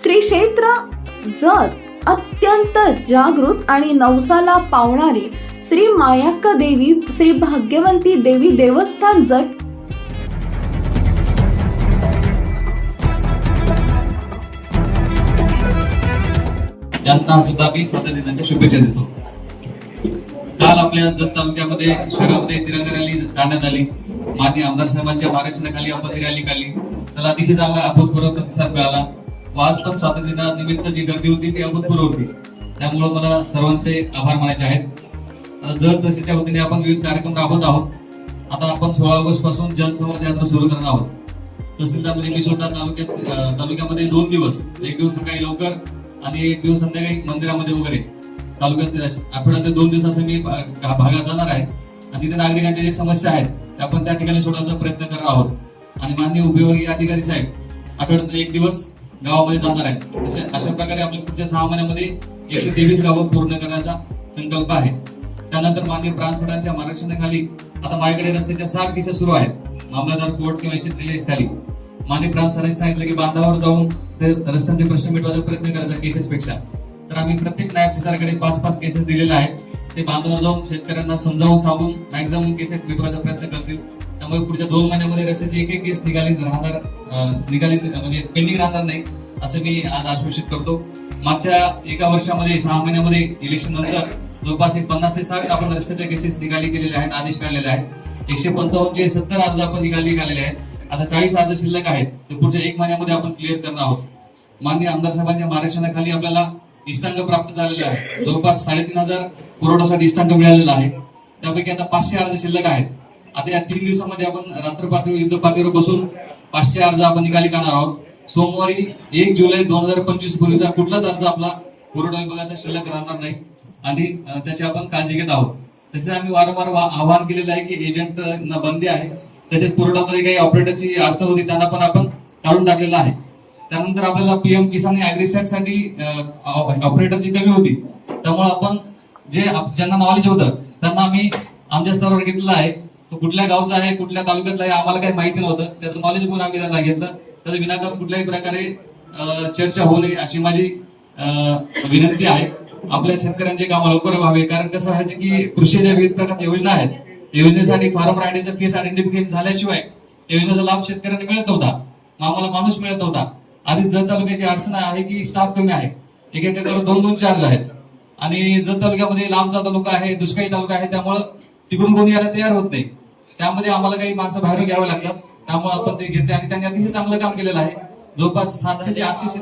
श्री क्षेत्र जत अत्यंत जागृत आणि नवसाला पावणारी श्री मायाक्का देवी श्री भाग्यवंती देवी देवस्थान जत त्यांना सुद्धा मी स्वातंत्र्य दिनाच्या शुभेच्छा देतो. काल आपल्या जत तालुक्यामध्ये शहरामध्ये तिरंगा रॅली काढण्यात आली. माजी आमदार साहेबांच्या मार्गदर्शनाखाली आपण ती रॅली काढली. त्याला अतिशय चांगला अभूतपूर्व प्रतिसाद मिळाला. वास्तव स्वातंत्र्य दिनानिमित्त जी गर्दी होती ती अभूतपूर्व होती. त्यामुळे मला सर्वांचे आभार मानायचे आहेत. जत तहसीलच्या वतीने आपण विविध कार्यक्रम राबवत आहोत. आता आपण 16 ऑगस्ट पासून जनसंवाद यात्रा सुरू करणार आहोत. तहसीलदार म्हणजे मी स्वतः तालुक्यामध्ये 2 दिवस, एक दिवस सकाळी लवकर आणि एक दिवस संध्याकाळी मंदिरामध्ये वगैरे तालुक्यात आठवड्यात 2 दिवस असं मी भागात जाणार आहे आणि तिथे नागरिकांच्या ज्या समस्या आहेत त्या आपण त्या ठिकाणी सोडवण्याचा प्रयत्न करणार आहोत. आणि माननीय उपविभागीय अधिकारी साहेब आठवड्यात 1 दिवस गावामध्ये जाणार आहेत. अशा प्रकारे आपल्या पुढच्या 6 महिन्यामध्ये 123 गावं पूर्ण करण्याचा संकल्प आहे. त्यानंतर माननीय प्रांत मार्गदर्शनाखाली आता माझ्याकडे रस्त्याच्या 7 केसेस सुरू आहेत. मामलादार कोर्ट किंवा 143 खाली माननीय प्रांत सरांनी सांगितलं की बांधावर जाऊन ते रस्त्यांचे प्रश्न मिटवायचा प्रयत्न करायचा केसेस पेक्षा. तर आम्ही प्रत्येक नायब तहसीलदाराकडे 5-5 केसेस दिलेले आहेत. ते बांधावर जाऊन शेतकऱ्यांना समजावून सांगून मॅक्झिमम केसेस मिटवायचा प्रयत्न करतील. त्यामुळे पुढच्या 2 महिन्यामध्ये रस्त्याची एक केस निघाली म्हणजे पेंडिंग राहणार नाही असं मी आज आश्वासित करतो. मागच्या एका वर्षामध्ये 6 महिन्यामध्ये इलेक्शन नंतर जवळपास 50 ते 60 आपण रस्त्याच्या केसेस निकाली केलेले आहेत, आदेश काढलेले आहेत. 155 चे 70 अर्ज आपण निकालेले आहेत. आता 40 अर्ज शिल्लक आहेत ते पुढच्या 1 महिन्यामध्ये आपण क्लिअर करणार आहोत. माननीय आमदार साहेबांच्या मार्गदर्शनाखाली आपल्याला इष्टांक प्राप्त झालेले आहे. जवळपास 3,500 पुरवठासाठी इष्टांक मिळालेला आहे. त्यापैकी आता 500 अर्ज शिल्लक आहेत. आता या 3 दिवसामध्ये आपण रात्र पातळीवर युद्ध पातळीवर बसून 500 अर्ज आपण निकाली काढणार आहोत. सोमवारी 1 जुलै 2025 पूर्वीचा कुठलाच अर्ज आपला पुरवठा विभागाचा शिल्लक राहणार नाही आणि त्याची आपण काळजी घेत आहोत. तसेच आम्ही वारंवार आवाहन केलेलं आहे की एजंटना बंदी आहे. तसेच पुरवठामध्ये काही ऑपरेटरची अडचण होती त्यांना पण आपण काढून टाकलेलं आहे. त्यानंतर आपल्याला पीएम किसान ऍग्रीस्टॅक साठी ऑपरेटरची कमी होती. त्यामुळे आपण ज्यांना नॉलेज होतं त्यांना आम्ही आमच्या स्तरावर घेतलेलं आहे. तो कुठल्या गावचा आहे, कुठल्या तालुक्यातला आहे आम्हाला काही माहिती नव्हतं. त्याचं नॉलेज घेऊन आम्ही त्यांना घेतलं. त्याचं विनाकारण कुठल्याही प्रकारे चर्चा होऊ नये अशी माझी विनंती आहे. आपल्या शेतकऱ्यांचे काम लवकर व्हावे. कारण कसं व्हायचं की कृषीच्या विविध प्रकारच्या योजना आहेत. योजनेसाठी फार्मर आयडीचं फेस आयडेंटिफिकेशन झाल्याशिवाय योजनेचा लाभ शेतकऱ्यांना मिळत नव्हता. आम्हाला माणूस मिळत नव्हता. आधी जत तालुक्याची अडचण आहे की स्टाफ कमी आहे. एकेकाकडे 2-2 चार्ज आहेत आणि जत तालुक्यामध्ये लांबचा तालुका आहे, दुष्काळी तालुका आहे. त्यामुळे तिकडून कोणी यायला तयार होत नाही. त्यामध्ये आम्हाला काही माणसं बाहेरून घ्यावे लागतात. त्यामुळे आपण ते घेतले आणि त्यांनी अतिशय चांगलं काम केलेलं आहे. जवळपास 700 ते 800